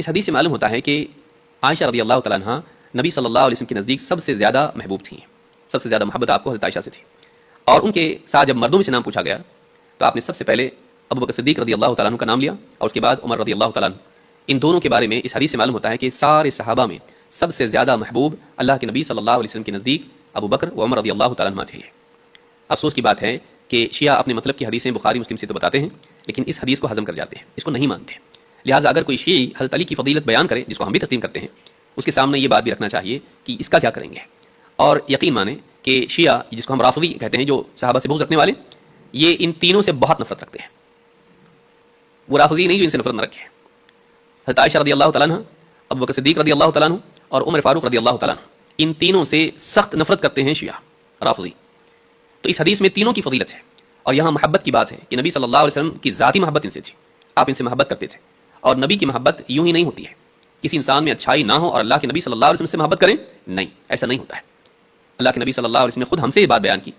اس حدیث سے معلوم ہوتا ہے کہ عائشہ رضی اللہ تعالیٰ عنہ نبی صلی اللہ علیہ وسلم کے نزدیک سب سے زیادہ محبوب تھیں، سب سے زیادہ محبت آپ کو حضرت عائشہ سے تھی. اور ان کے ساتھ جب مردوں میں سے نام پوچھا گیا تو آپ نے سب سے پہلے ابو بکر صدیق رضی اللہ تعالیٰ عنہ کا نام لیا اور اس کے بعد عمر رضی اللہ تعالیٰ عنہ. ان دونوں کے بارے میں اس حدیث سے معلوم ہوتا ہے کہ سارے صحابہ میں سب سے زیادہ محبوب اللہ کے نبی صلی اللہ علیہ وسلم کے نزدیک ابو بکر و عمر رضی اللہ تعالیٰ عنہ تھے. افسوس کی بات ہے کہ شیعہ اپنے مطلب کی حدیثیں بخاری مسلم سے تو بتاتے ہیں لیکن اس حدیث کو ہضم کر جاتے ہیں، اس کو نہیں مانتے. لہٰذا اگر کوئی شیعی حضرت علی کی فضیلت بیان کرے جس کو ہم بھی تسلیم کرتے ہیں، اس کے سامنے یہ بات بھی رکھنا چاہیے کہ اس کا کیا کریں گے. اور یقین مانیں کہ شیعہ جس کو ہم رافضی کہتے ہیں، جو صحابہ سے بغض رکھنے والے، یہ ان تینوں سے بہت نفرت رکھتے ہیں. وہ رافضی نہیں جو ان سے نفرت نہ رکھے. حضرت عائشہ رضی اللہ تعالیٰ عنہ، ابو بکر صدیق رضی اللہ تعالیٰ عنہ اور عمر فاروق رضی اللہ تعالیٰ عنہ، ان تینوں سے سخت نفرت کرتے ہیں شیعہ رافضی. تو اس حدیث میں تینوں کی فضیلت ہے اور یہاں محبت کی بات ہے کہ نبی صلی اللہ علیہ وسلم کی ذاتی محبت ان سے تھی، آپ ان سے محبت کرتے تھے. اور نبی کی محبت یوں ہی نہیں ہوتی ہے، کسی انسان میں اچھائی نہ ہو اور اللہ کے نبی صلی اللہ علیہ وسلم سے محبت کریں، نہیں، ایسا نہیں ہوتا ہے. اللہ کے نبی صلی اللہ علیہ وسلم نے خود ہم سے یہ بات بیان کی.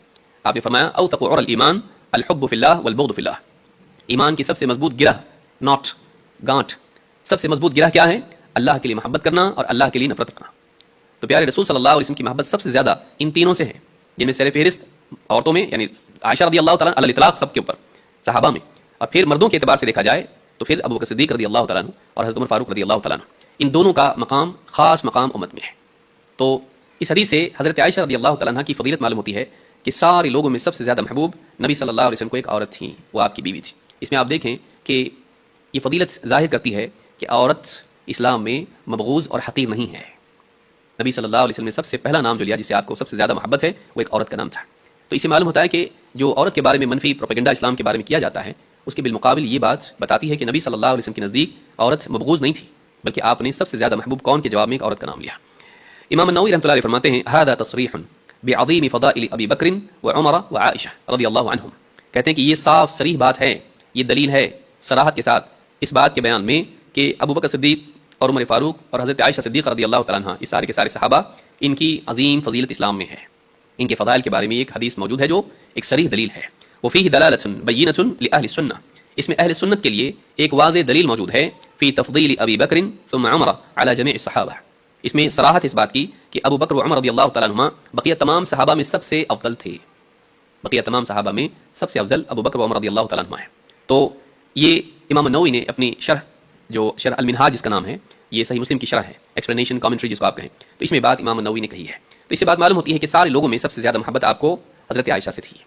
آپ نے فرمایا اوثق عرى الایمان الحب فی اللہ والبغض فی اللہ. ایمان کی سب سے مضبوط گرہ، نوٹ، گانٹ، سب سے مضبوط گرہ کیا ہے؟ اللہ کے لیے محبت کرنا اور اللہ کے لیے نفرت رکھنا. تو پیارے رسول صلی اللہ علیہ وسلم کی محبت سب سے زیادہ ان تینوں سے ہے، جن میں سر فہرست عورتوں میں یعنی عائشہ رضی اللہ تعالیٰ علی الاطلاق سب کے اوپر صحابہ میں، اور پھر مردوں کے اعتبار سے دیکھا جائے تو پھر ابو بکر صدیق رضی اللہ تعالیٰ عنہ اور حضرت عمر فاروق رضی اللہ تعالیٰ عنہ، ان دونوں کا مقام خاص مقام امت میں ہے. تو اس حدیث سے حضرت عائشہ رضی اللہ تعالیٰ عنہ کی فضیلت معلوم ہوتی ہے کہ سارے لوگوں میں سب سے زیادہ محبوب نبی صلی اللہ علیہ وسلم کو ایک عورت تھیں، وہ آپ کی بیوی تھی. اس میں آپ دیکھیں کہ یہ فضیلت ظاہر کرتی ہے کہ عورت اسلام میں مبغوض اور حقیر نہیں ہے. نبی صلی اللہ علیہ وسلم نے سب سے پہلا نام جو لیا جس سے آپ کو سب سے زیادہ محبت ہے وہ ایک عورت کا نام تھا. تو اسے معلوم ہوتا ہے کہ جو عورت کے بارے میں منفی پروپیگنڈا اسلام کے بارے میں کیا جاتا ہے، اس کے بالمقابل یہ بات بتاتی ہے کہ نبی صلی اللہ علیہ وسلم کے نزدیک عورت مبغوض نہیں تھی، بلکہ آپ نے سب سے زیادہ محبوب کون کے جواب میں ایک عورت کا نام لیا. امام النووی رحمۃ اللہ علیہ فرماتے ہیں هذا تصریح بعظیم فضائل ابی بکر وعمر وعائشہ رضی اللہ عنہم. کہتے ہیں کہ یہ صاف صریح بات ہے، یہ دلیل ہے صراحت کے ساتھ اس بات کے بیان میں کہ ابو بکر صدیق اور عمر فاروق اور حضرت عائشہ صدیقہ رضی اللہ تعالیٰ عنہ، یہ سارے کے سارے صحابہ، ان کی عظیم فضیلت اسلام میں ہے. ان کے فضائل کے بارے میں ایک حدیث موجود ہے جو ایک صریح دلیل ہے. وفیہ دلالۃ بینۃ لأہل السنہ، اس میں اہل سنت کے لیے ایک واضح دلیل موجود ہے فی تفضیل ابی بکر ثم عمر علی جمیع الصحابہ. اس میں صراحت اس بات کی کہ ابو بکر و عمر رضی اللہ تعالیٰ عنہما بقیہ تمام صحابہ میں سب سے افضل تھے. بقیہ تمام صحابہ میں سب سے افضل ابو بکر و عمر رضی اللہ تعالیٰ عنہما ہے. تو یہ امام النووی نے اپنی شرح، جو شرح المنہاج جس کا نام ہے، یہ صحیح مسلم کی شرح ہے، ایکسپلینیشن کامنٹری جس کو آپ کہیں، تو اس میں بات امام النووی نے کہی ہے. تو اس سے بات معلوم ہوتی ہے کہ سارے لوگوں میں سب سے زیادہ محبت آپ کو حضرت عائشہ سے تھی.